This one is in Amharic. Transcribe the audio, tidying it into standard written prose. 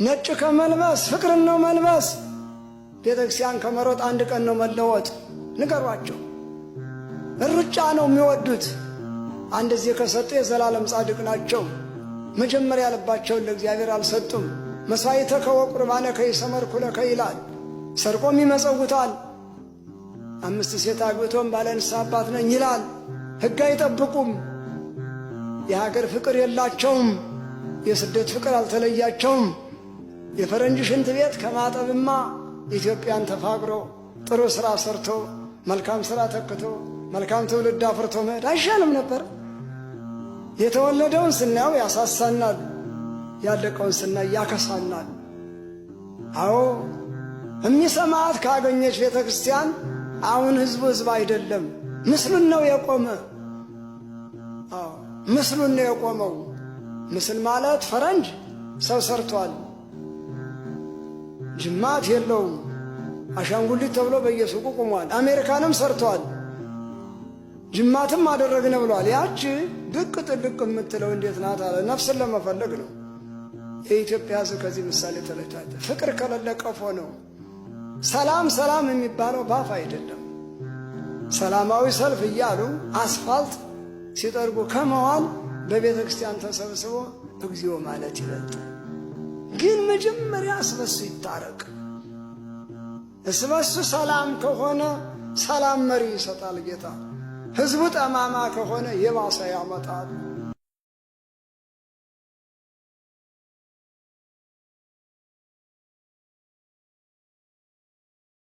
ነጭ ከመልበስ ፍቅርን ነው መልበስ። ቤተክርስቲያን ከመሮጥ አንድ ቀን ነው መለወጥ። ንገሯቸው። ሩጫ ነው የሚወዱት። አንድ ጊዜ ከሰጡ የዘላለም ጻድቅ ናቸው። መጀመሪያ ልባቸውን ለእግዚአብሔር አልሰጡም። መሥዋዕተከ ወቁርባነከ ይሰመርኩ ለከ ይላል። ሰርቆም ይመጸውታል። 5 ሴት አግብቶም ባለ ንስሐ አባት ነኝ ይላል። ሕግ አይጠብቁም። የሀገር ፍቅር የላቸውም። የስደት ፍቅር አልተለያቸውም። የፈረንጅ ሽንት ቤት ከማጠብማ ኢትዮጵያን ተፋቅሮ ጥሩ ሥራ ሰርቶ መልካም ሥራ ተክቶ መልካም ትውልድ አፍርቶ መሄድ አይሻልም ነበር? የተወለደውን ስናየው ያሳሳናል፣ ያለቀውን ስናይ ያከሳናል። አዎ የሚሰማት ካገኘች ቤተ ክርስቲያን አሁን ሕዝብ አይደለም፣ ምስሉን ነው የቆመ። አዎ ምስሉን ነው የቆመው። ምስል ማለት ፈረንጅ ሰው ሰርቷል፣ ጅማት የለውም። አሻንጉሊት ተብሎ በየሱቁ ቆሟል። አሜሪካንም ሰርቷል፣ ጅማትም አደረግነ ብሏል። ያቺ ድቅ ጥልቅ የምትለው እንዴት ናት አለ። ነፍስን ለመፈለግ ነው። የኢትዮጵያ ሕዝብ ከዚህ ምሳሌ ተለይቷል። ፍቅር ከሌለ ቀፎ ነው። ሰላም ሰላም የሚባለው ባፍ አይደለም። ሰላማዊ ሰልፍ እያሉ አስፋልት ሲጠርጉ ከመዋል በቤተ ክርስቲያን ተሰብስቦ እግዚኦ ማለት ይበልጣል። ግን መጀመሪያ እስበሱ ይታረቅ። እስበሱ ሰላም ከሆነ ሰላም መሪ ይሰጣል ጌታ። ሕዝቡ ጠማማ ከሆነ የባሰ ያመጣል።